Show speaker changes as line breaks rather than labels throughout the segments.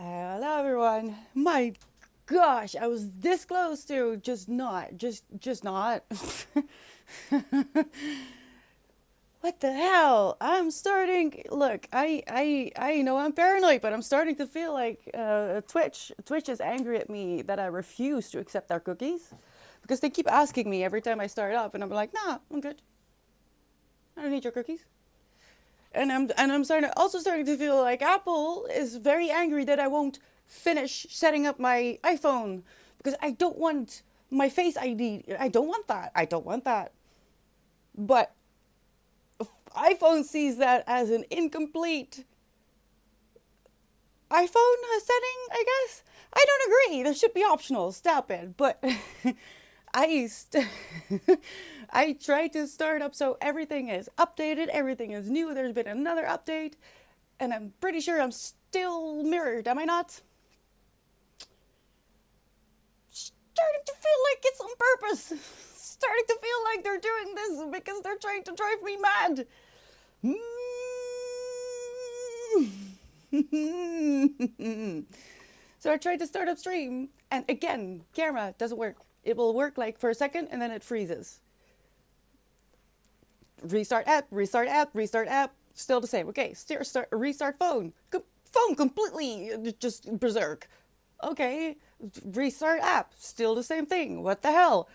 Hello everyone. My gosh, I was this close to just not. What the hell? I'm starting. Look, I know I'm paranoid, but I'm starting to feel like Twitch is angry at me that I refuse to accept their cookies, because they keep asking me every time I start up, and I'm like, nah, I'm good. I don't need your cookies. And I'm starting to feel like Apple is very angry that I won't finish setting up my iPhone because I don't want my Face ID. I don't want that. I don't want that. But iPhone sees that as an incomplete iPhone setting, I guess. I don't agree. That should be optional. Stop it. But I st- I tried to start up so everything is updated, everything is new. There's been another update, and I'm pretty sure I'm still mirrored. Am I not? Starting to feel like it's on purpose. Starting to feel like they're doing this because they're trying to drive me mad. So I tried to start up stream, and again, camera doesn't work. It will work like for a second, and then it freezes. Restart app, restart app, restart app. Still the same. Okay, restart phone. Phone completely just berserk. Okay, restart app. Still the same thing. What the hell?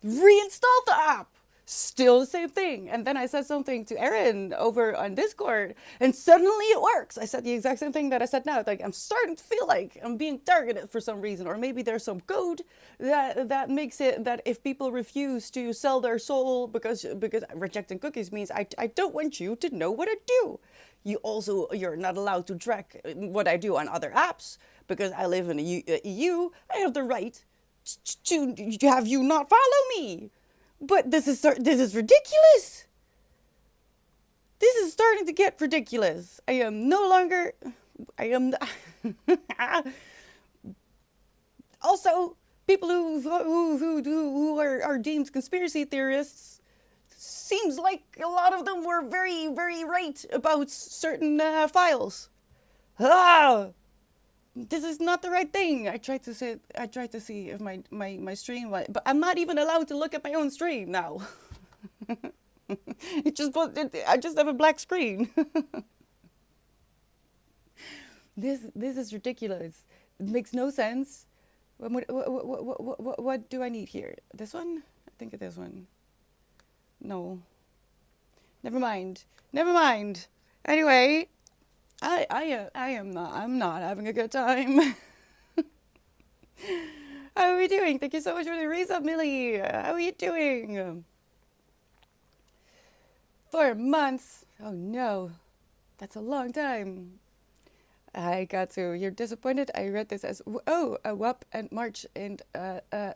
Reinstall the app. Still the same thing. And then I said something to Erin over on Discord, and suddenly it works. I said the exact same thing that I said now. Like, I'm starting to feel like I'm being targeted for some reason, or maybe there's some code that makes it that if people refuse to sell their soul because rejecting cookies means I don't want you to know what I do. You're not allowed to track what I do on other apps because I live in the EU. I have the right to have you not follow me. But this is ridiculous. This is starting to get ridiculous. I am no longer. I am. Also, people who are deemed conspiracy theorists, seems like a lot of them were very, very right about certain files. Ah, this is not the right thing. I tried to see if my stream, but I'm not even allowed to look at my own stream now. I just have a black screen. This is ridiculous. It makes no sense. What do I need here? This one? I think this one. No. Never mind. Never mind. Anyway, I'm not having a good time. How are we doing? Thank you so much for the raise up, Millie. How are you doing? 4 months. Oh no, that's a long time. I got to. You're disappointed. I read this as a WAP and March, and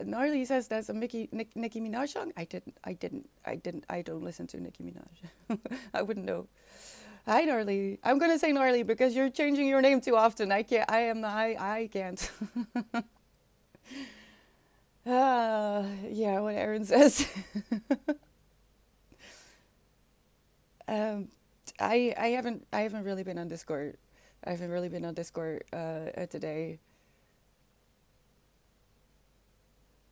Gnarly says that's a Nicki Minaj song. I don't listen to Nicki Minaj. I wouldn't know. Hi, Gnarly. I'm gonna say Gnarly because you're changing your name too often. I can't. I can't. Yeah, what Aaron says. um, I haven't really been on Discord. I haven't really been on Discord today.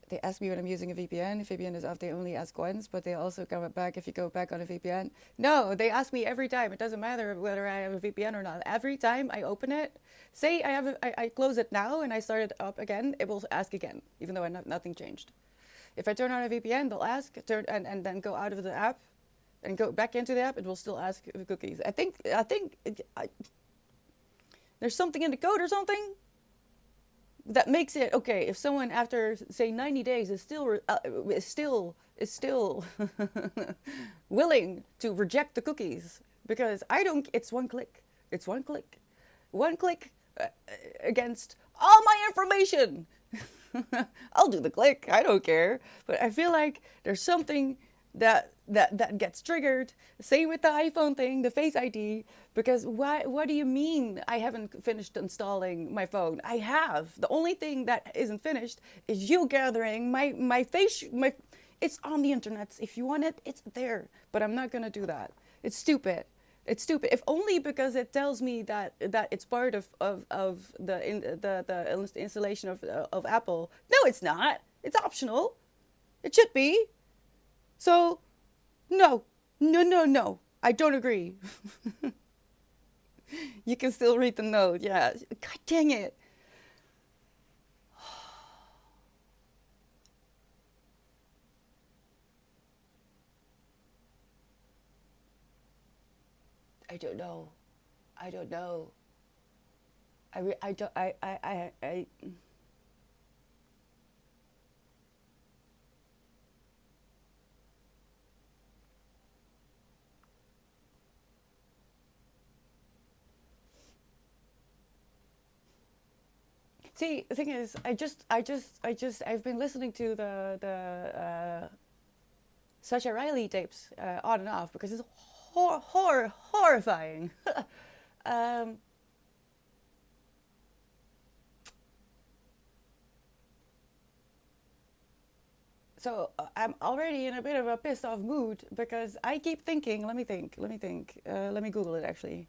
They ask me when I'm using a VPN. If VPN is off, they only ask once, but they also come back if you go back on a VPN. No, they ask me every time. It doesn't matter whether I have a VPN or not. Every time I open it, say I close it now and I start it up again, it will ask again, even though nothing changed. If I turn on a VPN, they'll ask, and then go out of the app and go back into the app, it will still ask for cookies. I think there's something in the code or something that makes it okay if someone after say 90 days is still willing to reject the cookies, because I don't. It's one click. It's one click against all my information. I'll do the click. I don't care. But I feel like there's something that gets triggered. Same with the iPhone thing, the Face ID. Because what do you mean I haven't finished installing my phone? I have. The only thing that isn't finished is you gathering my face. It's on the internet. If you want it, it's there. But I'm not gonna do that. It's stupid. It's stupid. If only because it tells me that it's part of the installation of Apple. No, it's not. It's optional. It should be. So, no, no, no, no. I don't agree. You can still read the note. Yeah. God dang it. I don't know. I don't know. I don't. I. See, the thing is, I've been listening to the Sasha Riley tapes on and off because it's horrifying. um, so I'm already in a bit of a pissed off mood because I keep thinking. Let me think. Let me think. Let me Google it actually.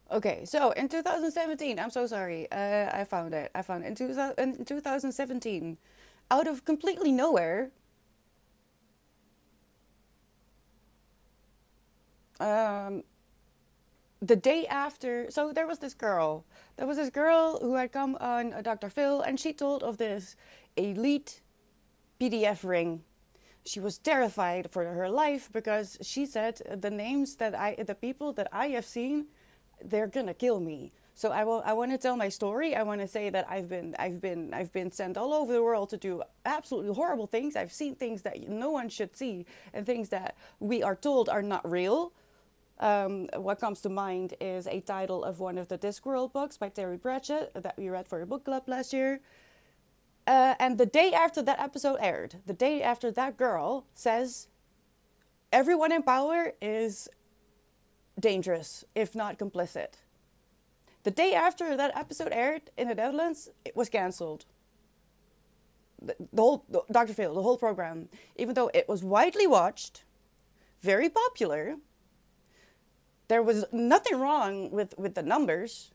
Okay, so in 2017, I'm so sorry. I found it. I found it in 2017, out of completely nowhere. Um, the day after, so there was this girl. There was this girl who had come on Dr. Phil, and she told of this elite PDF ring. She was terrified for her life because she said the people that I have seen, they're gonna kill me. So I want to tell my story. I want to say that I've been sent all over the world to do absolutely horrible things. I've seen things that no one should see and things that we are told are not real. What comes to mind is a title of one of the Discworld books by Terry Pratchett that we read for a book club last year. And the day after that episode aired, the day after that girl says, everyone in power is dangerous, if not complicit. The day after that episode aired in the Netherlands, it was cancelled. The Dr. Phil, the whole program, even though it was widely watched, very popular, there was nothing wrong with the numbers.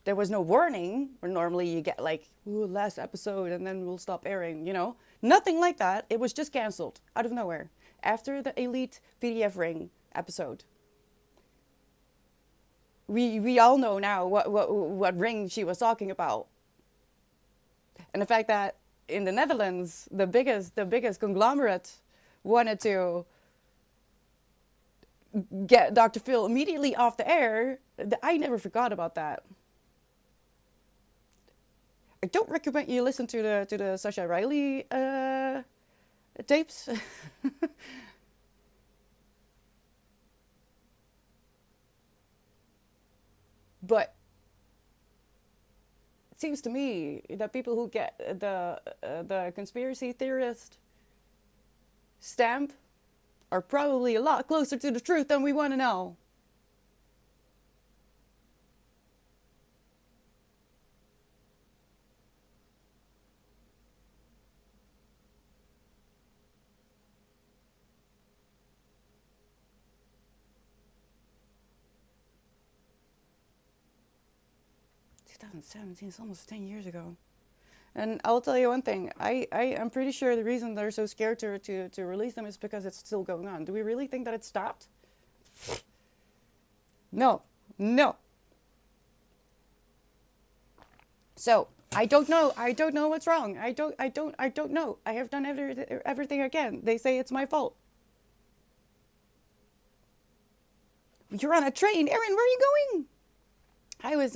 There was no warning, where normally you get like, ooh, last episode and then we'll stop airing, you know? Nothing like that. It was just cancelled out of nowhere after the Elite PDF Ring episode. We all know now what ring she was talking about. And the fact that in the Netherlands, the biggest conglomerate wanted to get Dr. Phil immediately off the air, I never forgot about that. I don't recommend you listen to the Sasha Riley tapes. But it seems to me that people who get the conspiracy theorist stamp are probably a lot closer to the truth than we want to know. 2017 is almost 10 years ago. And I'll tell you one thing. I am pretty sure the reason they're so scared to release them is because it's still going on. Do we really think that it stopped? No. No. So I don't know. I don't know what's wrong. I don't know. I have done everything again. They say it's my fault. You're on a train, Erin. Where are you going? I was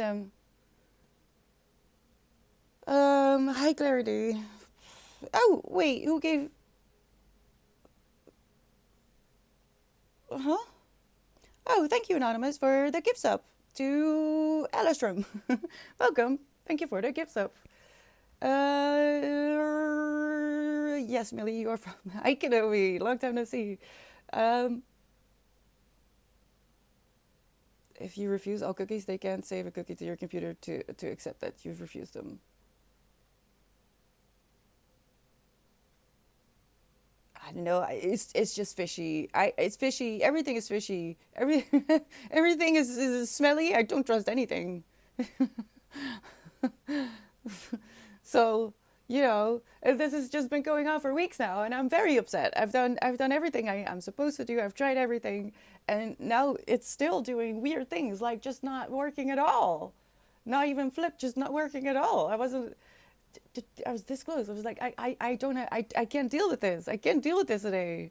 high clarity. Oh wait, who gave? Huh? Oh, thank you, Anonymous, for the gift sub to Alistrom. Welcome. Thank you for the gift sub. Yes, Millie, you're from Aikinowi. Long time no see. Um, if you refuse all cookies, they can't save a cookie to your computer to accept that you've refused them. I don't know. It's just fishy. It's fishy. Everything is fishy. Everything is smelly. I don't trust anything. So, this has just been going on for weeks now, and I'm very upset. I've done everything I'm supposed to do. I've tried everything, and now it's still doing weird things, like just not working at all. Not even flip, just not working at all. I was this close. I was like, I don't, I can't deal with this. I can't deal with this today.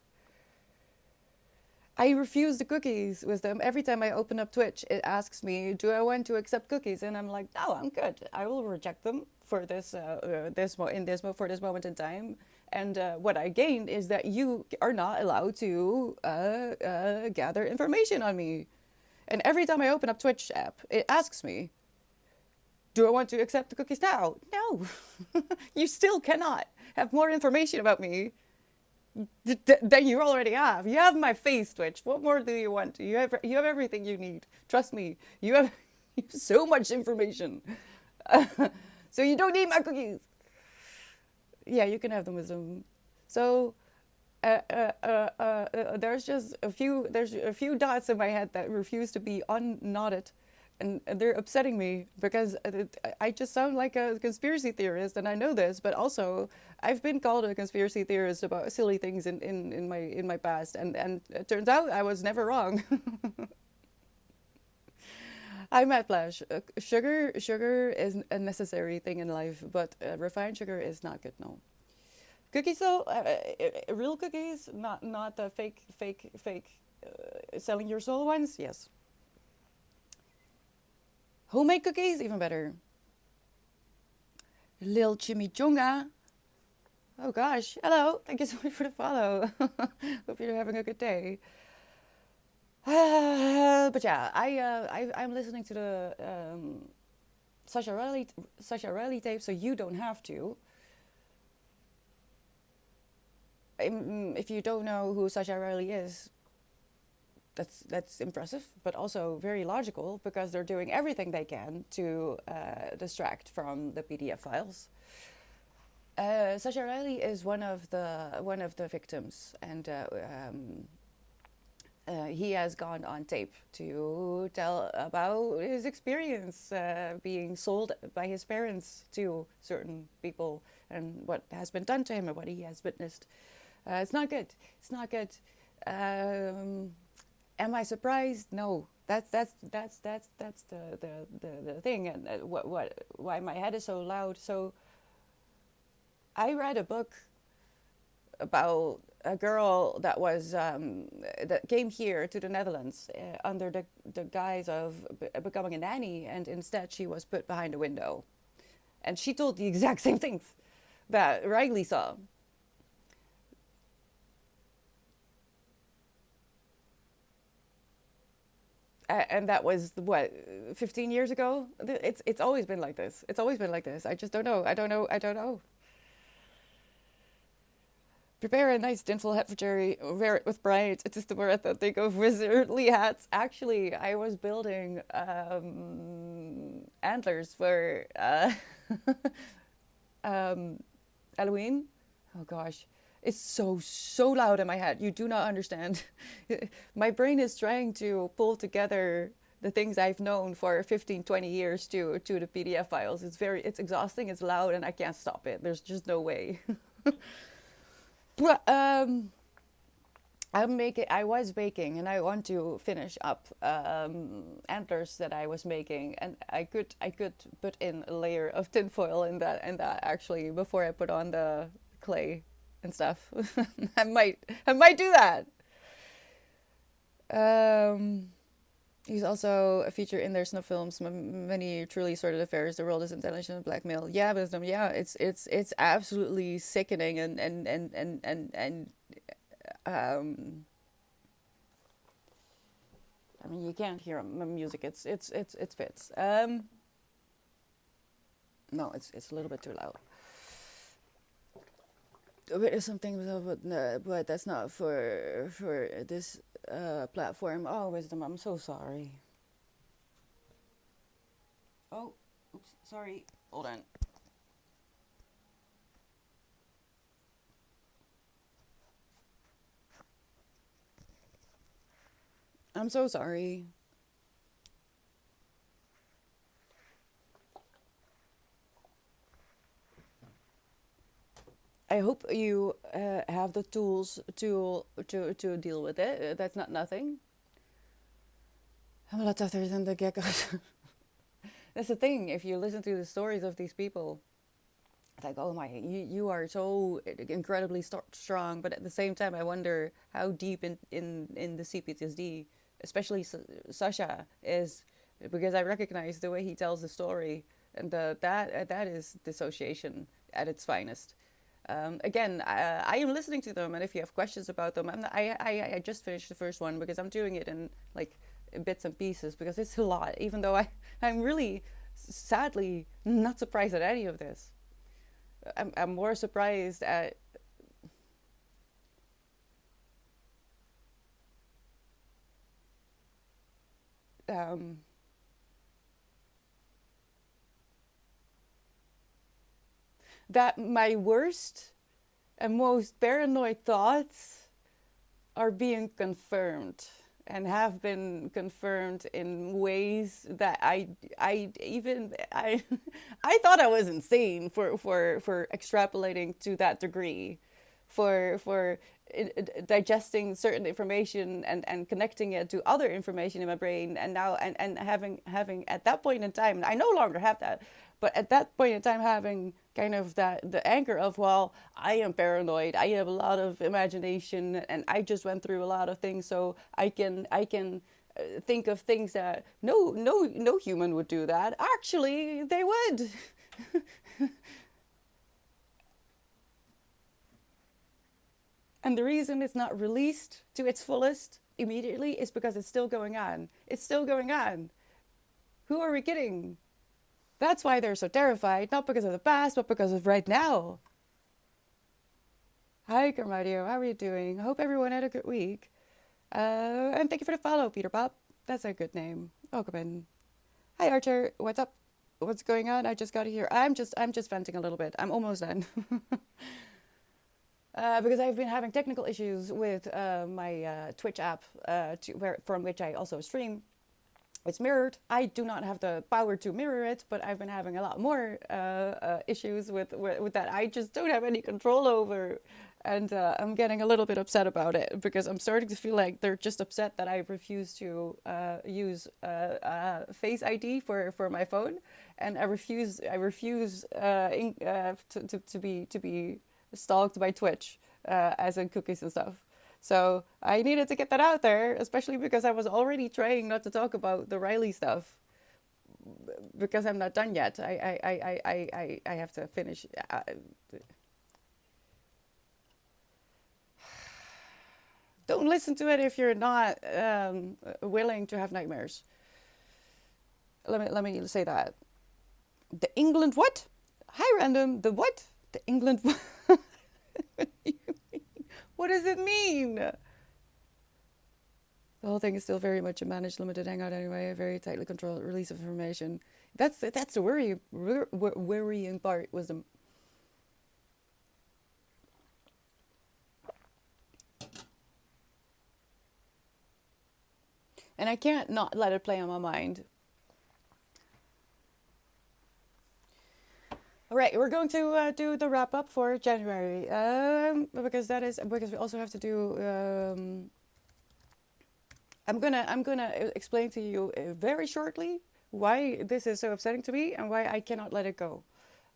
I refuse the cookies with them. Every time I open up Twitch, it asks me, "Do I want to accept cookies?" And I'm like, "No, I'm good. I will reject them for for this moment in time." And what I gained is that you are not allowed to gather information on me. And every time I open up Twitch app, it asks me, "Do I want to accept the cookies now?" No, you still cannot have more information about me than you already have. You have my face, Twitch. What more do you want? You have everything you need. Trust me. You have so much information. So you don't need my cookies. Yeah, you can have them with them. So there's a few dots in my head that refuse to be unknotted, and they're upsetting me because I just sound like a conspiracy theorist, and I know this, but also I've been called a conspiracy theorist about silly things in my past, and it turns out I was never wrong. I'm at Flash. Sugar is a necessary thing in life, but refined sugar is not good. No. Cookies though, real cookies, not the fake selling your soul ones. Yes. Homemade cookies, even better. Lil Chimichunga. Oh gosh, hello. Thank you so much for the follow. Hope you're having a good day. But yeah, I'm listening to the Sasha Riley tape, so you don't have to. If you don't know who Sasha Riley is, that's impressive, but also very logical because they're doing everything they can to distract from the PDF files. Sasha Riley is one of the victims, and he has gone on tape to tell about his experience being sold by his parents to certain people and what has been done to him and what he has witnessed. It's not good. It's not good. Am I surprised? No. That's the thing, and why my head is so loud. So I read a book about a girl that was that came here to the Netherlands under the guise of becoming a nanny, and instead she was put behind a window, and she told the exact same things that Riley saw. And that was what, 15 years ago. It's always been like this. It's always been like this. I just don't know. I don't know. Prepare a nice dinful hat for Jerry. Wear it with pride. It is the marathon. Think of wizardly hats. Actually, I was building antlers for um, Halloween. Oh gosh. It's so loud in my head. You do not understand. My brain is trying to pull together the things I've known for 15, 20 years to the PDF files. It's exhausting, it's loud, and I can't stop it. There's just no way. But I was baking, and I want to finish up antlers that I was making, and I could put in a layer of tinfoil in that actually before I put on the clay and stuff. I might do that. Um, He's also a feature in their snuff films. Many truly sordid affairs. The world is intelligent and blackmail. Yeah, wisdom. Yeah, it's absolutely sickening and um. I mean, you can't hear music. It's fits. No, it's a little bit too loud. There's something, but that's not for this platform. Oh, wisdom. I'm so sorry. Oh, oops, sorry. Hold on. I'm so sorry. I hope you have the tools to deal with it. That's not nothing. I'm a lot tougher than the geckos. That's the thing. If you listen to the stories of these people, it's like, oh my, you are so incredibly strong. But at the same time, I wonder how deep in the CPTSD, especially Sasha, is, because I recognize the way he tells the story, and that is dissociation at its finest. Again, I am listening to them, and if you have questions about them, I just finished the first one because I'm doing it in like bits and pieces because it's a lot. Even though I'm really sadly not surprised at any of this. I'm more surprised at um, that my worst and most paranoid thoughts are being confirmed and have been confirmed in ways that I I thought I was insane for extrapolating to that degree, for digesting certain information and connecting it to other information in my brain, and now and having at that point in time, I no longer have that, but at that point in time having kind of that the anchor of, well, I am paranoid, I have a lot of imagination, and I just went through a lot of things, so I can think of things that no human would do that. Actually, they would. And the reason it's not released to its fullest immediately is because it's still going on. It's still going on. Who are we kidding? That's why they're so terrified, not because of the past, but because of right now. Hi, Carmadio. How are you doing? I hope everyone had a good week. And thank you for the follow, Peter Pop. That's a good name. Welcome in. Hi, Archer. What's up? What's going on? I just got here. I'm just venting a little bit. I'm almost done. Because I've been having technical issues with my Twitch app, from which I also stream. It's mirrored. I do not have the power to mirror it, but I've been having a lot more issues with that. I just don't have any control over, and I'm getting a little bit upset about it because I'm starting to feel like they're just upset that I refuse to use Face ID for my phone, and I refuse to be stalked by Twitch, as in cookies and stuff. So I needed to get that out there, especially because I was already trying not to talk about the Riley stuff because I'm not done yet. I have to finish. Don't listen to it if you're not willing to have nightmares. Let me say that. The England what? Hi, random. The what? The England what? What does it mean? The whole thing is still very much a managed, limited hangout anyway. A very tightly controlled release of information. That's the worrying part. Was the and I can't not let it play on my mind. All right, we're going to do the wrap up for January, because we also have to do. I'm gonna explain to you very shortly why this is so upsetting to me and why I cannot let it go.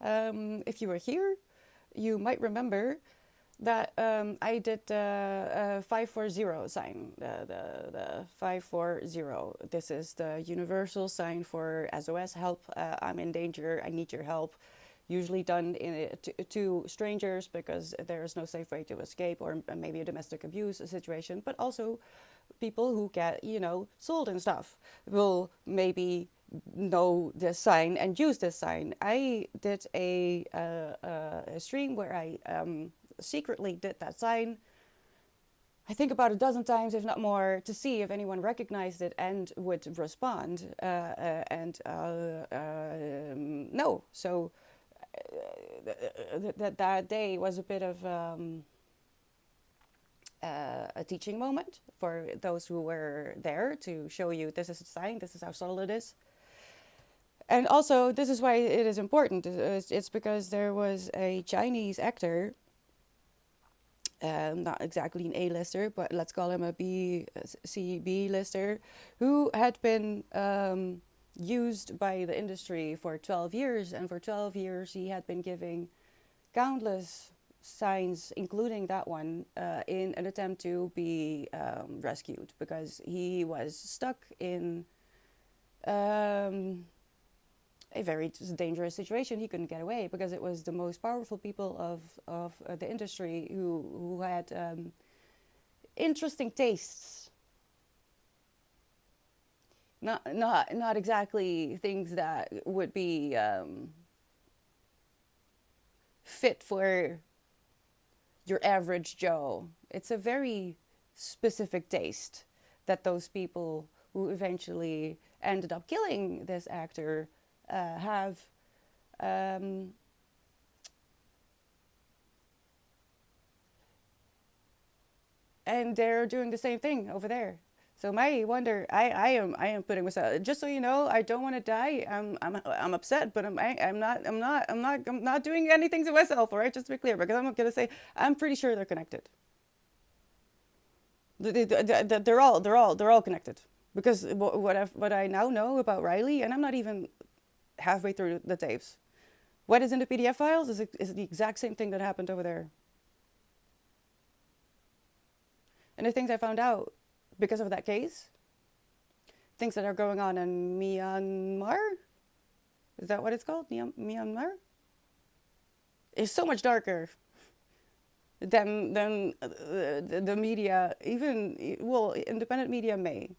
If you were here, you might remember that I did the 540 sign, the 540. This is the universal sign for SOS, help, I'm in danger, I need your help. Usually done to strangers because there is no safe way to escape, or maybe a domestic abuse situation, but also people who get, sold and stuff will maybe know this sign and use this sign. I did a stream where I secretly did that sign, I think about a dozen times, if not more, to see if anyone recognized it and would respond. No. So that day was a bit of a teaching moment for those who were there, to show you this is a sign, this is how subtle it is. And also, this is why it is important. It's because there was a Chinese actor, not exactly an A-lister, but let's call him a B-lister, who had been used by the industry for 12 years. And for 12 years, he had been giving countless signs, including that one, in an attempt to be rescued, because he was stuck in a very dangerous situation. He couldn't get away because it was the most powerful people of the industry who had interesting tastes. Not exactly things that would be fit for your average Joe. It's a very specific taste that those people who eventually ended up killing this actor have. And they're doing the same thing over there. So my wonder, I am putting myself, just so you know, I don't want to die. I'm upset, but I'm not doing anything to myself. All right, just to be clear, because I'm gonna say I'm pretty sure they're connected. They're all connected, because what I now know about Riley, and I'm not even halfway through the tapes. What is in the PDF files is the exact same thing that happened over there. And the things I found out because of that case, things that are going on in Myanmar, is that what it's called? Myanmar? Is so much darker than the media, even, well, independent media may.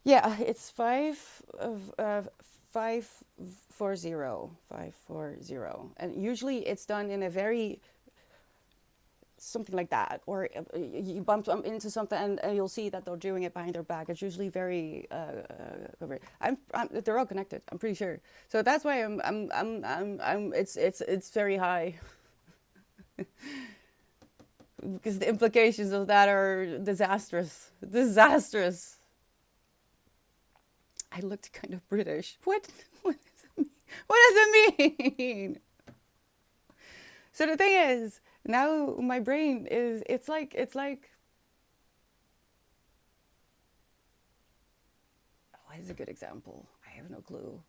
Yeah, it's 540, and usually it's done in a very something like that, or you bump into something and you'll see that they're doing it behind their back. It's usually very they're all connected, I'm pretty sure. So that's why it's very high. Because the implications of that are disastrous. I looked kind of British. What does it mean? So the thing is, now my brain is, it's like, what is a good example? I have no clue.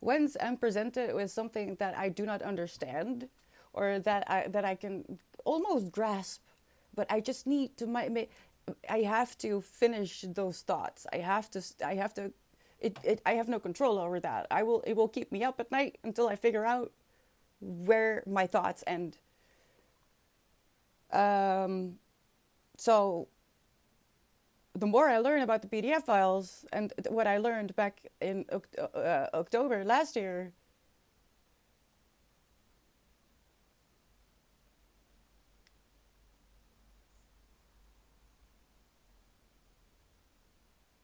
Once I'm presented with something that I do not understand, or that I can almost grasp, but I just need to I have to finish those thoughts. I have no control over that. It will keep me up at night until I figure out where my thoughts end. So the more I learn about the PDF files, and what I learned back in October last year,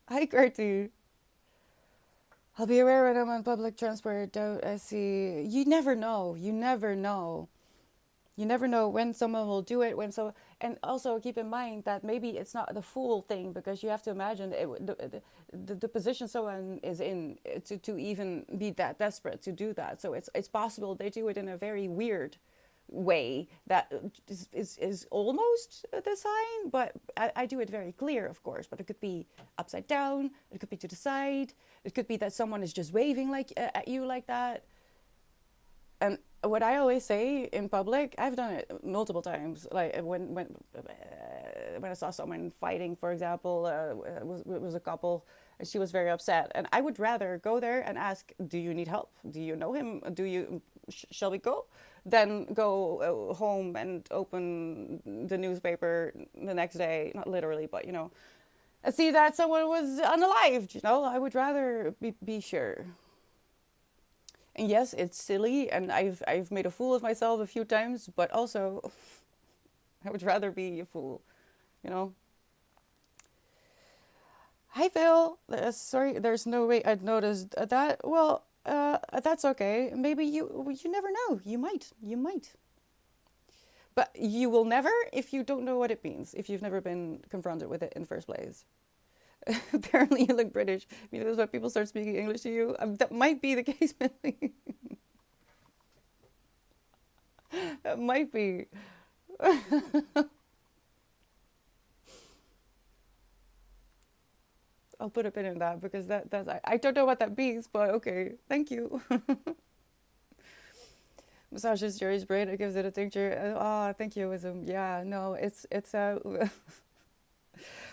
hi Gertie. I'll be aware when I'm on public transport. Don't I see? You never know. You never know when someone will do it, when so, and also keep in mind that maybe it's not the full thing, because you have to imagine the position someone is in, to even be that desperate to do that. So it's possible they do it in a very weird way that is almost the sign, but I do it very clear, of course. But it could be upside down, it could be to the side, it could be that someone is just waving like at you like that. And what I always say in public, I've done it multiple times. Like when I saw someone fighting, for example, it was a couple, and she was very upset. And I would rather go there and ask, "Do you need help? Do you know him? Do you shall we go?" Than go home and open the newspaper the next day, not literally, but and see that someone was unalived. I would rather be sure. And yes, it's silly, and I've made a fool of myself a few times, but also I would rather be a fool, you know. Hi, Phil. Sorry, there's no way I'd noticed that. Well, that's okay. Maybe you never know. You might, but you will never if you don't know what it means. If you've never been confronted with it in the first place. Apparently, you look British. That's why people start speaking English to you. That might be the case, Millie. That might be. I'll put a pin in that, because that's I don't know what that means, but okay. Thank you. Massages Jerry's brain. It gives it a tincture. Oh, thank you, Wisdom. Yeah, no, it's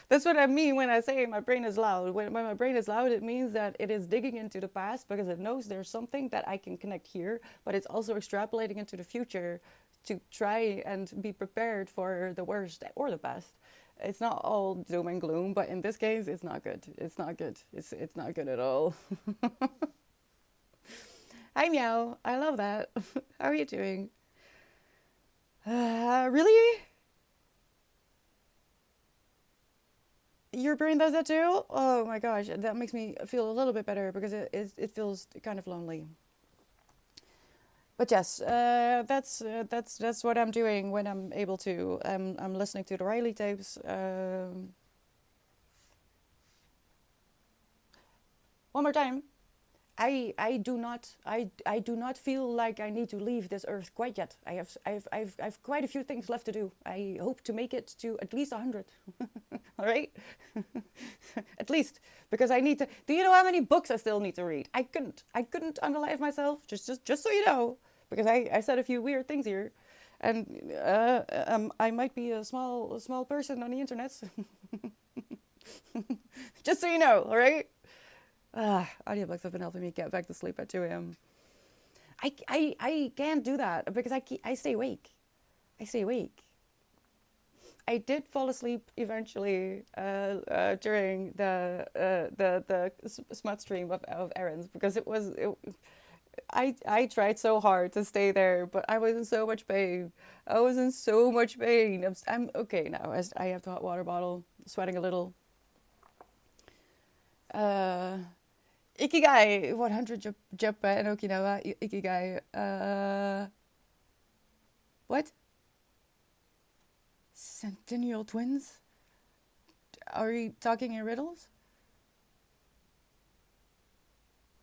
That's what I mean when I say my brain is loud. When my brain is loud, it means that it is digging into the past because it knows there's something that I can connect here, but it's also extrapolating into the future to try and be prepared for the worst or the best. It's not all doom and gloom, but in this case, it's not good. It's not good. It's not good at all. Hi, Meow. I love that. How are you doing? Really? Your brain does that too? Oh my gosh, that makes me feel a little bit better, because it feels kind of lonely. But yes, that's what I'm doing when I'm able to. I'm listening to the Riley tapes. One more time. I do not feel like I need to leave this earth quite yet. I've quite a few things left to do. I hope to make it to at least 100. All right, at least, because I need to. Do you know how many books I still need to read? I couldn't unalive myself. Just so you know, because I said a few weird things here, and I might be a small person on the internet. Just so you know, all right. Audiobooks have been helping me get back to sleep at 2 a.m. I can't do that because I stay awake. I stay awake. I did fall asleep eventually during the smut stream of errands, because I tried so hard to stay there, but I was in so much pain. I was in so much pain. I'm okay now. I have the hot water bottle, sweating a little. Uh, Ikigai 100 Japan and Okinawa. Ikigai. What? Centennial twins? Are we talking in riddles?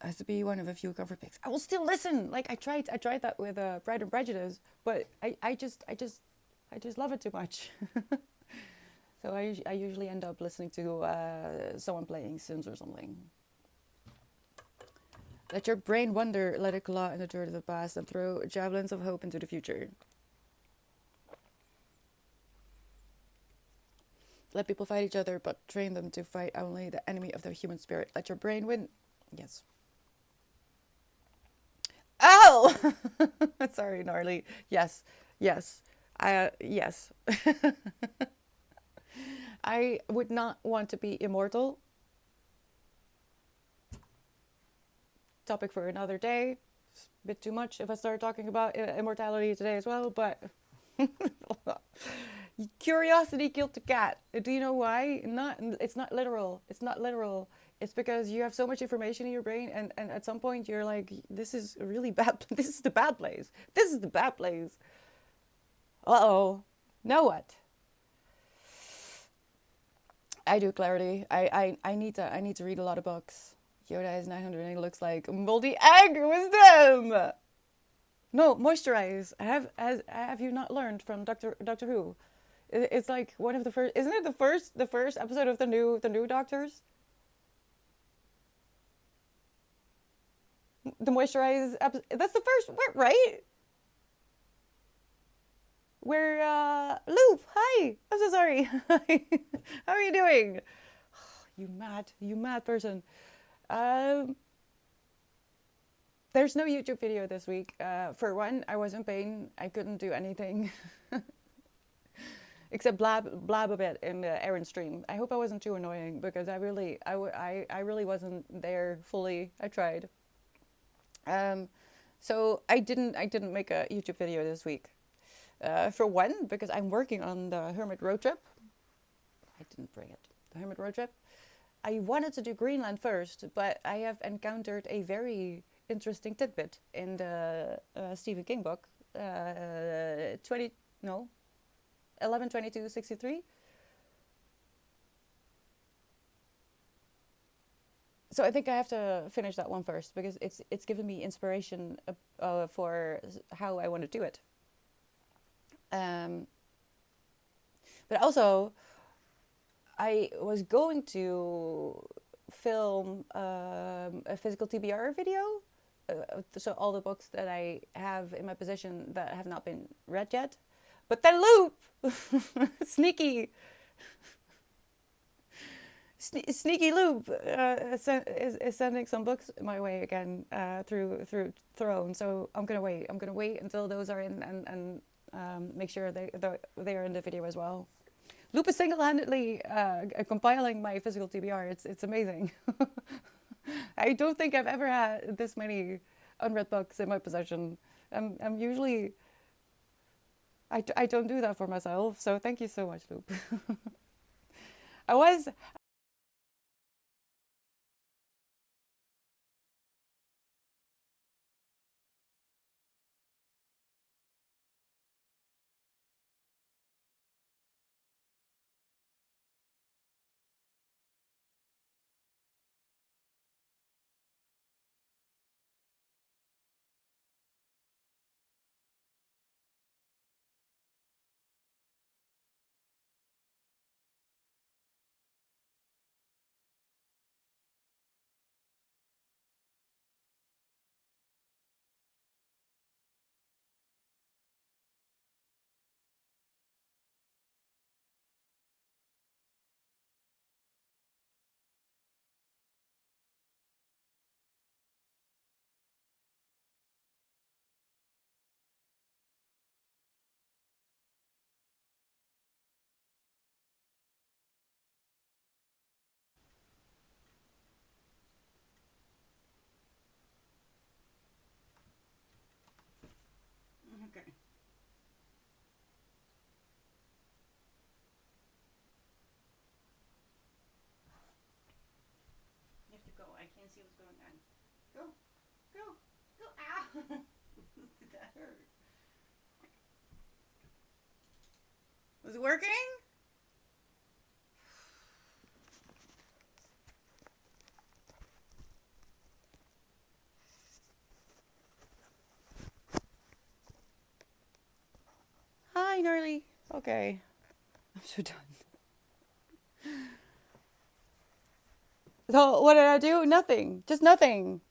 Has to be one of a few cover picks. I will still listen. Like I tried that with Pride and Prejudice, but I just love it too much. So I usually end up listening to someone playing Sims or something. Let your brain wander, let it claw in the dirt of the past, and throw javelins of hope into the future. Let people fight each other, but train them to fight only the enemy of the human spirit. Let your brain win. Yes. Oh! Sorry, gnarly. Yes. Yes. Yes. I would not want to be immortal. Topic for another day. It's a bit too much if I start talking about immortality today as well, but curiosity killed the cat. Do you know why? It's not literal. It's not literal. It's because you have so much information in your brain, and at some point you're like, this is really bad. This is the bad place. This is the bad place. Uh-oh. Now what? I do, Clarity. I need to read a lot of books. Yoda is 900 and he looks like moldy egg wisdom. No, moisturize. Have you not learned from Doctor Who? It's like one of the first. Isn't it the first episode of the new Doctors? The moisturize episode. That's the first, right? Where Loop. Hi. I'm so sorry. How are you doing? You mad person. Um, there's no YouTube video this week. For one, I was in pain. I couldn't do anything except blab a bit in the Aaron stream. I hope I wasn't too annoying because I really wasn't there fully. I tried. Um, so I didn't make a YouTube video this week. For one, because I'm working on the Hermit road trip. I didn't bring it. The Hermit road trip. I wanted to do Greenland first, but I have encountered a very interesting tidbit in the Stephen King book, 20 no 11/22/63. So I think I have to finish that one first because it's given me inspiration for how I want to do it. Um, but also, I was going to film a physical TBR video. So all the books that I have in my possession that have not been read yet. But then Loop, sneaky, sneaky Loop, is sending some books my way again through Throne. So I'm gonna wait. I'm gonna wait until those are in and make sure they are in the video as well. Loop is single-handedly compiling my physical TBR. It's amazing. I don't think I've ever had this many unread books in my possession. I'm usually I don't do that for myself. So thank you so much, Loop. I was okay. You have to go. I can't see what's going on. Go, go, go! Ow! That hurt. Was it working? Hi, Gnarly. Okay, I'm so done. So what did I do? Nothing. Just nothing.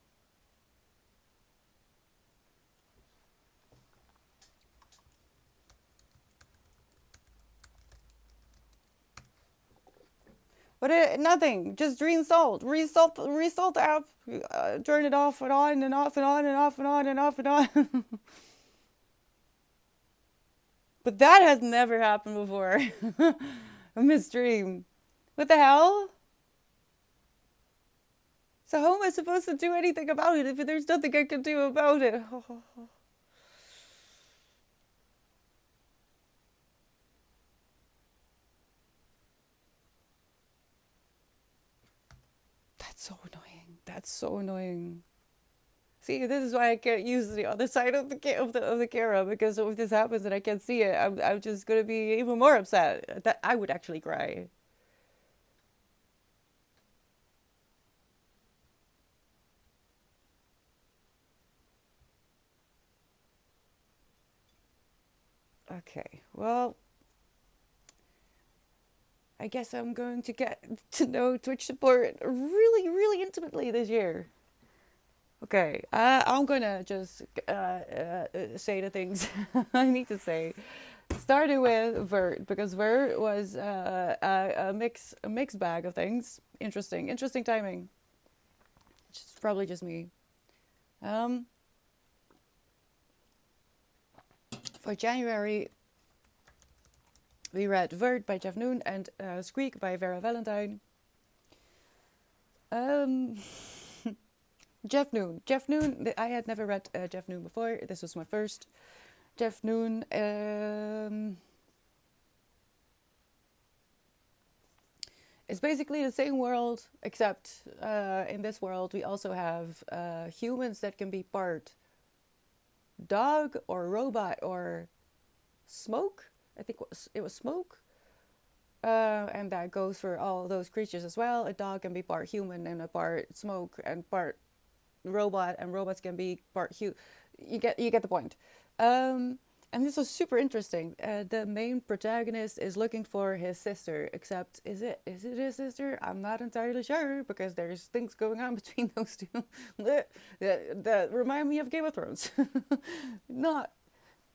Nothing. Just reinsult. Result the app. Turn it off and on and off and on and off and on and off and on. But that has never happened before. A misdream. What the hell? So how am I supposed to do anything about it if there's nothing I can do about it? That's so annoying. That's so annoying. See, this is why I can't use the other side of the camera, because if this happens and I can't see it, I'm just gonna be even more upset. That I would actually cry. Okay, well, I guess I'm going to get to know Twitch support really, really intimately this year. Okay, I'm gonna just say the things I need to say. Started with Vert because Vert was a mixed bag of things. Interesting timing. It's probably just me. Um, for January, we read Vert by Jeff Noon and Squeak by Vera Valentine. Um, Jeff Noon. Jeff Noon. I had never read Jeff Noon before. This was my first. Jeff Noon. It's basically the same world, except in this world we also have humans that can be part dog or robot or smoke. I think it was smoke. And that goes for all those creatures as well. A dog can be part human and a part smoke and part robot, and robots can be part you get the point. And this was super interesting. The main protagonist is looking for his sister, except is it his sister? I'm not entirely sure because there's things going on between those two that remind me of Game of Thrones. Not,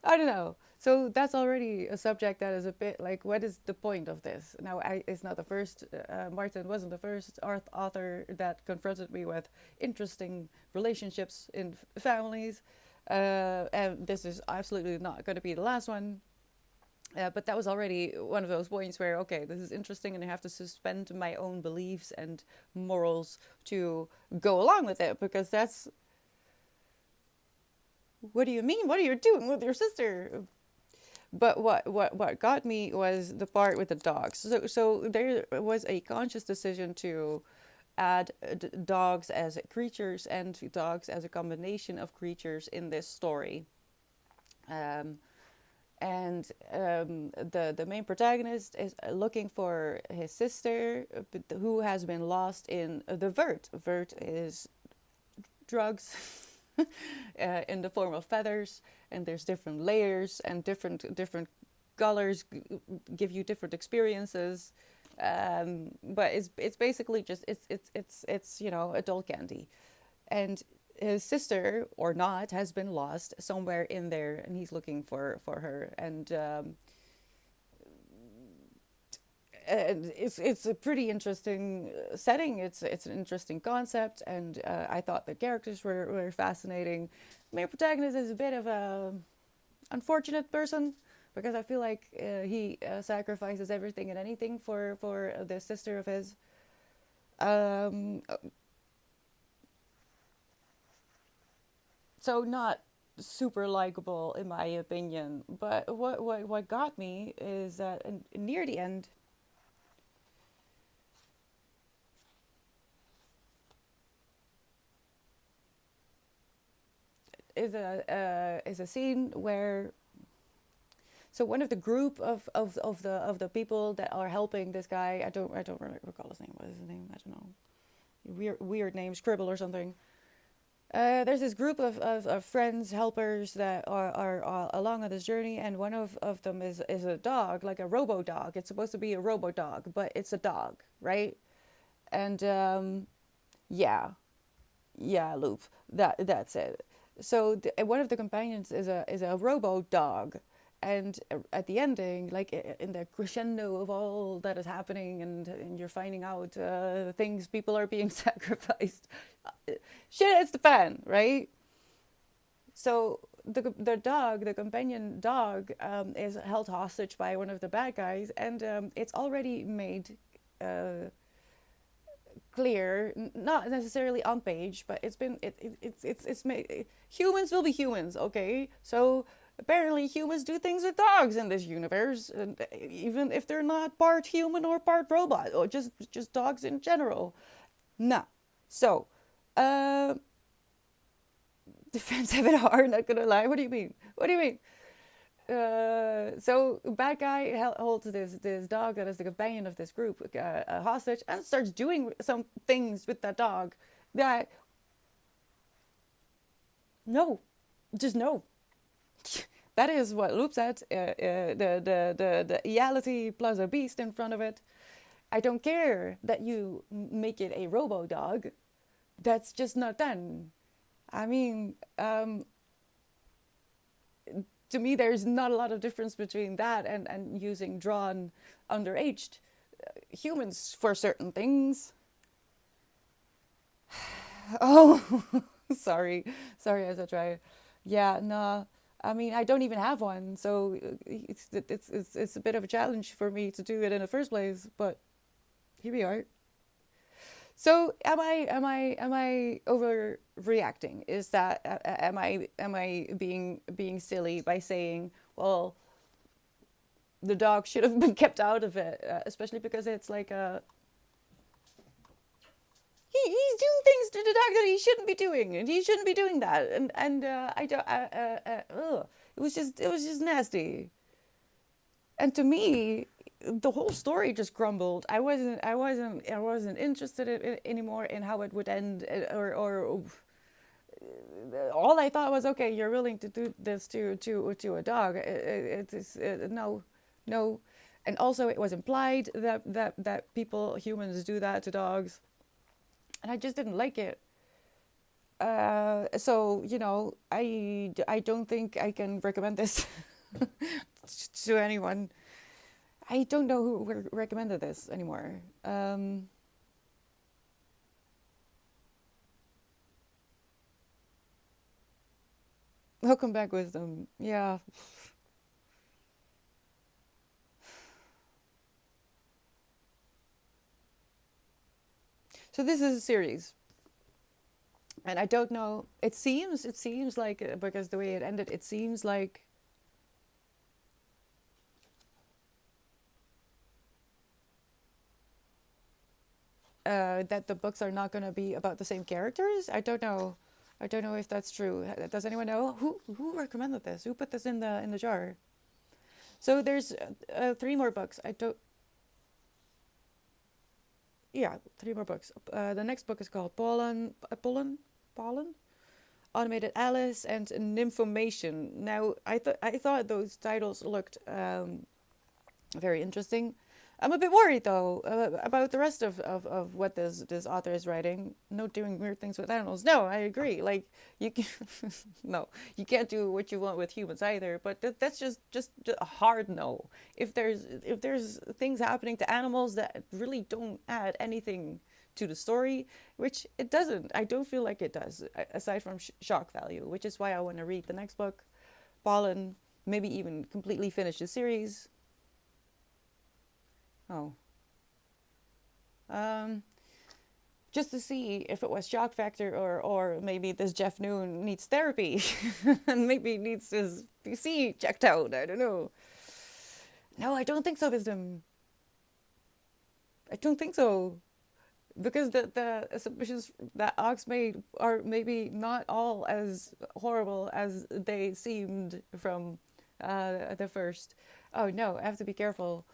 I don't know. So that's already a subject that is a bit like, what is the point of this? Now, it's not the first, Martin wasn't the first author that confronted me with interesting relationships in families. And this is absolutely not going to be the last one. But that was already one of those points where, okay, this is interesting and I have to suspend my own beliefs and morals to go along with it, because that's... What do you mean? What are you doing with your sister? But what got me was the part with the dogs. So there was a conscious decision to add dogs as creatures and dogs as a combination of creatures in this story. The main protagonist is looking for his sister, who has been lost in the Vert. Vert is drugs in the form of feathers, and there's different layers, and different colors give you different experiences. But it's basically just it's adult candy, and his sister or not has been lost somewhere in there, and he's looking for her, and it's a pretty interesting setting. It's an interesting concept, and I thought the characters were fascinating. The main protagonist is a bit of a unfortunate person, because I feel like he sacrifices everything and anything for the sister of his. Um, so not super likable in my opinion. But what got me is that near the end, is a scene where, so one of the group of the people that are helping this guy, I don't really recall his name. What is his name? I don't know. Weird name, Scribble or something. There's this group of friends, helpers that are along on this journey, and one of them is a dog, like a robo dog. It's supposed to be a robo dog, but it's a dog, right? And yeah, yeah, Loop. That's it. So one of the companions is a robo dog, and at the ending, like in the crescendo of all that is happening, and you're finding out things, people are being sacrificed. Shit hits the fan, right? So the companion dog, is held hostage by one of the bad guys, and it's already made clear, not necessarily on page, but it's made. Humans will be humans, okay? So apparently humans do things with dogs in this universe, and even if they're not part human or part robot, or just dogs in general. Nah. So defensive and hard. Not gonna lie. What do you mean? What do you mean? So bad guy holds this dog that is the companion of this group hostage and starts doing some things with that dog that no, just no. That is what Loop said. The reality plus a beast in front of it. I don't care that you make it a robo dog. That's just not done. I mean, to me, there's not a lot of difference between that and using drawn underaged humans for certain things. Oh, sorry, sorry, as I try. Yeah, no. I mean, I don't even have one, so it's a bit of a challenge for me to do it in the first place. But here we are. So am I overreacting? Is that am I being silly by saying, well, the dog should have been kept out of it, especially because it's like a he's doing things to the dog that he shouldn't be doing, and he shouldn't be doing that, and I don't ugh. It was just nasty. And to me, the whole story just crumbled. I wasn't interested in it anymore in how it would end, or all I thought was, okay, you're willing to do this to a dog. It is no, no, and also it was implied that people, humans, do that to dogs, and I just didn't like it. So I don't think I can recommend this to anyone. I don't know who recommended this anymore. Welcome back, wisdom. Yeah. So this is a series, and I don't know. It seems like because the way it ended, it seems like that the books are not going to be about the same characters. I don't know. I don't know if that's true. Does anyone know who recommended this? Who put this in the jar? So there's three more books. I don't. Yeah, three more books. The next book is called Pollen, Automated Alice, and Nymphomation. Now, I thought those titles looked very interesting. I'm a bit worried though about the rest of what this author is writing. No doing weird things with animals. No, I agree. Like you can, no, you can't do what you want with humans either. But that's just a hard no. If there's things happening to animals that really don't add anything to the story, which it doesn't. I don't feel like it does, aside from shock value, which is why I want to read the next book, Pollen. Maybe even completely finish the series. Oh, um, just to see if it was shock factor or maybe this Jeff Noon needs therapy and maybe needs his PC checked out. I don't know. No, I don't think so, Wisdom. I don't think so. Because the submissions that Ox made are maybe not all as horrible as they seemed from the first. Oh no, I have to be careful.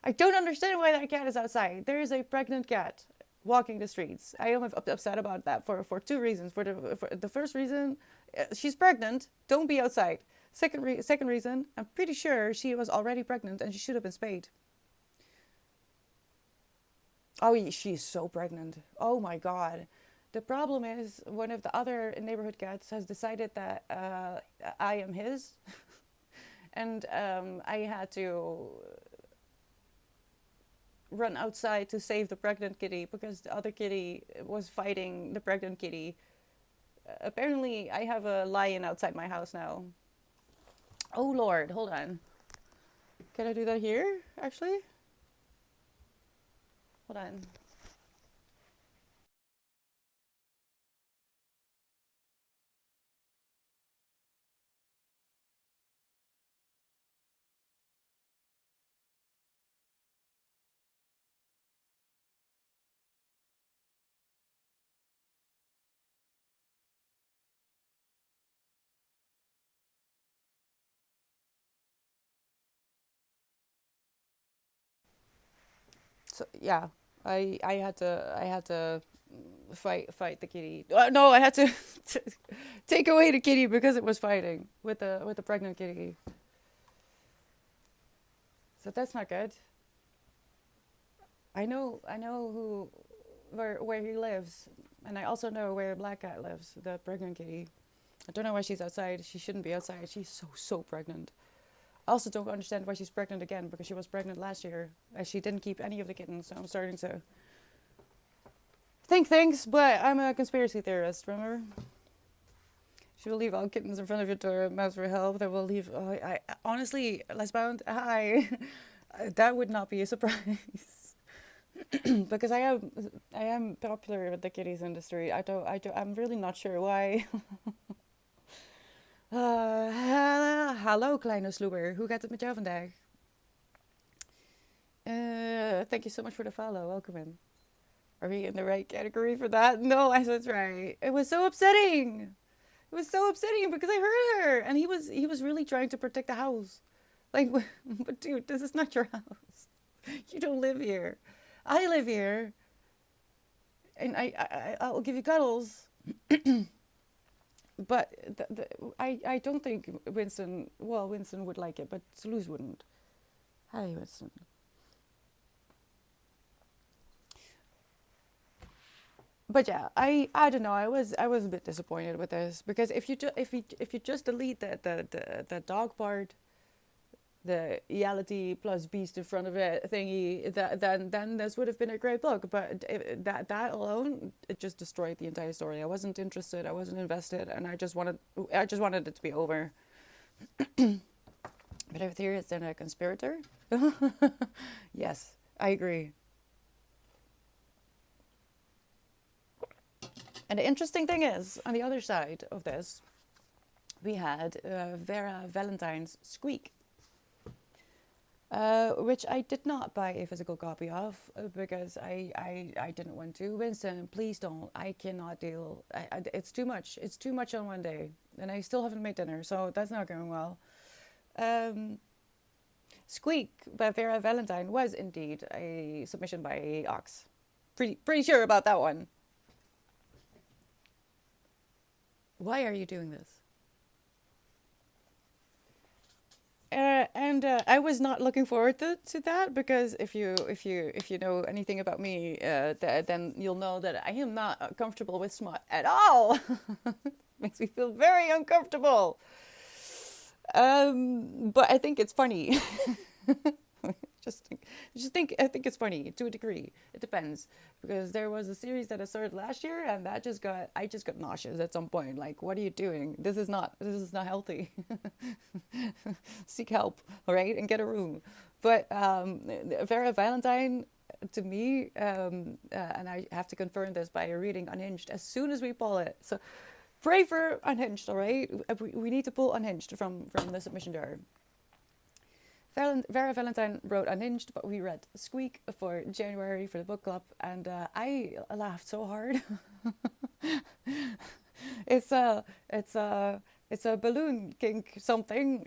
I don't understand why that cat is outside. There is a pregnant cat walking the streets. I am upset about that for two reasons. For the first reason, she's pregnant. Don't be outside. Second reason, I'm pretty sure she was already pregnant and she should have been spayed. Oh, she's so pregnant. Oh my god. The problem is one of the other neighborhood cats has decided that I am his, and I had to run outside to save the pregnant kitty because the other kitty was fighting the pregnant kitty. Apparently, I have a lion outside my house now. Oh lord, hold on. Can I do that here, actually? Hold on. So yeah, I had to fight the kitty. No, I had to take away the kitty because it was fighting with the pregnant kitty. So that's not good. I know where he lives, and I also know where Black Cat lives, the pregnant kitty. I don't know why she's outside. She shouldn't be outside. She's so pregnant. I also don't understand why she's pregnant again because she was pregnant last year. She didn't keep any of the kittens, so I'm starting to think things. But I'm a conspiracy theorist. Remember? She will leave all kittens in front of your door, mouse for help. That will leave. I honestly, Lesbound. Hi. That would not be a surprise. Because I am popular with the kitties industry. I'm really not sure why. Hallo kleine sloeber, hoe gaat het met jou vandaag? Thank you so much for the follow, welcome in. Are we in the right category for that? No, I said right. It was so upsetting. It was so upsetting because I heard her, and he was really trying to protect the house. Like, but dude, this is not your house. You don't live here. I live here, and I'll give you cuddles. But I don't think Winston. Well, Winston would like it, but Toulouse wouldn't. Hi, Winston. But yeah, I don't know. I was a bit disappointed with this because if you just delete the dog part, the reality plus beast in front of it thingy, then this would have been a great book. But that alone, it just destroyed the entire story. I wasn't interested. I wasn't invested, and I just wanted it to be over. But I hear it's then a conspirator. Yes, I agree. And the interesting thing is, on the other side of this, we had Vera Valentine's Squeak, which I did not buy a physical copy of because I didn't want to. Winston, please don't. I cannot deal. It's too much. It's too much on one day. And I still haven't made dinner, so that's not going well. Squeak by Vera Valentine was indeed a submission by Ox. Pretty sure about that one. Why are you doing this? And I was not looking forward to that because if you know anything about me, then you'll know that I am not comfortable with smut at all. Makes me feel very uncomfortable. But I think it's funny. just think I think it's funny to a degree. It depends because there was a series that I started last year and I just got nauseous at some point. Like, what are you doing? This is not healthy. Seek help, all right, and get a room. But Vera Valentine, to me, and I have to confirm this by reading Unhinged as soon as we pull it. So pray for Unhinged, all right? We need to pull Unhinged from the submission jar. Vera Valentine wrote Unhinged, but we read Squeak for January for the book club, and I laughed so hard. It's a balloon kink something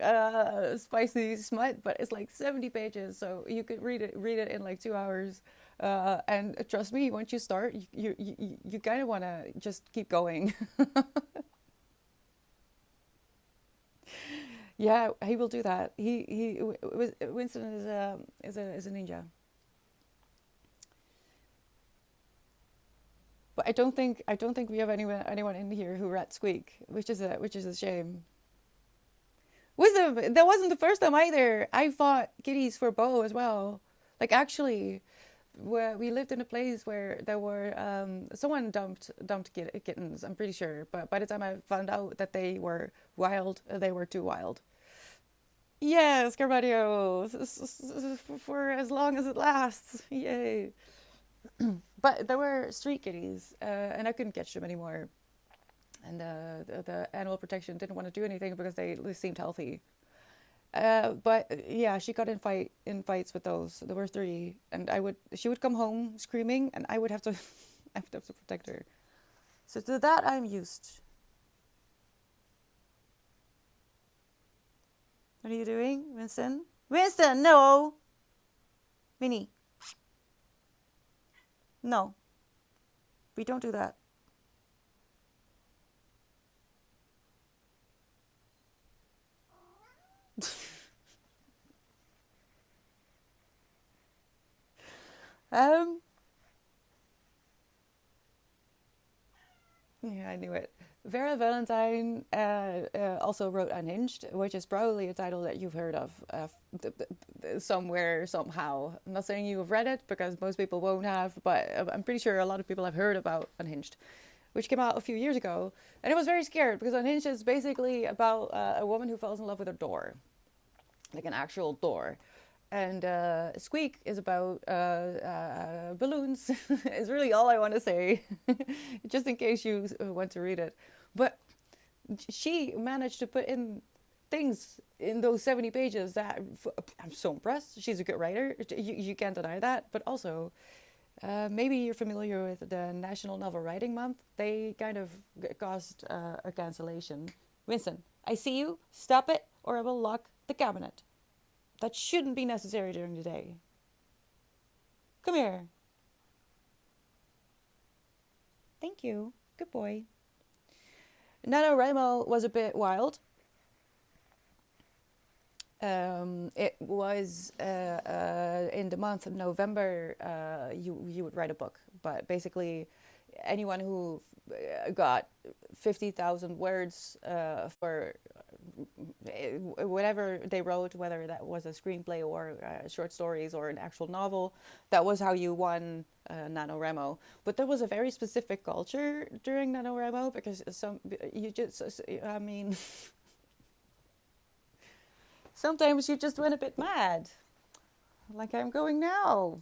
spicy smut, but it's like 70 pages, so you could read it in like 2 hours. And trust me, once you start, you kind of want to just keep going. Yeah, he will do that. Winston is a ninja. But I don't think we have anyone in here who read Squeak, which is a shame. Wisdom, that wasn't the first time either. I fought kitties for Bo as well. Like, actually, where we lived in a place where there were someone dumped kittens. I'm pretty sure, but by the time I found out that they were wild, they were too wild. Yes, Carvalho, for as long as it lasts. Yay! But there were street kitties, and I couldn't catch them anymore. And the animal protection didn't want to do anything because they seemed healthy. But yeah, she got in fights with those. There were three, and she would come home screaming, and I would have to I would have to protect her. So to that I'm used. What are you doing, Winston? Winston, no, Minnie. No, we don't do that. Um, yeah, I knew it. Vera Valentine also wrote Unhinged, which is probably a title that you've heard of somewhere, somehow. I'm not saying you've read it because most people won't have, but I'm pretty sure a lot of people have heard about Unhinged, which came out a few years ago. And I was very scared because Unhinged is basically about a woman who falls in love with a door, like an actual door. And Squeak is about balloons. Is really all I want to say, just in case you want to read it. But she managed to put in things in those 70 pages that I'm so impressed. She's a good writer. You can't deny that. But also, maybe you're familiar with the National Novel Writing Month. They kind of caused a cancellation. Winston, I see you. Stop it, or I will lock the cabinet. That shouldn't be necessary during the day. Come here. Thank you. Good boy. NaNoWriMo was a bit wild. It was in the month of November. You would write a book, but basically, anyone who got 50,000 words for whatever they wrote, whether that was a screenplay or short stories or an actual novel, that was how you won NaNoWriMo. But there was a very specific culture during NaNoWriMo because you just, I mean, sometimes you just went a bit mad, like I'm going now.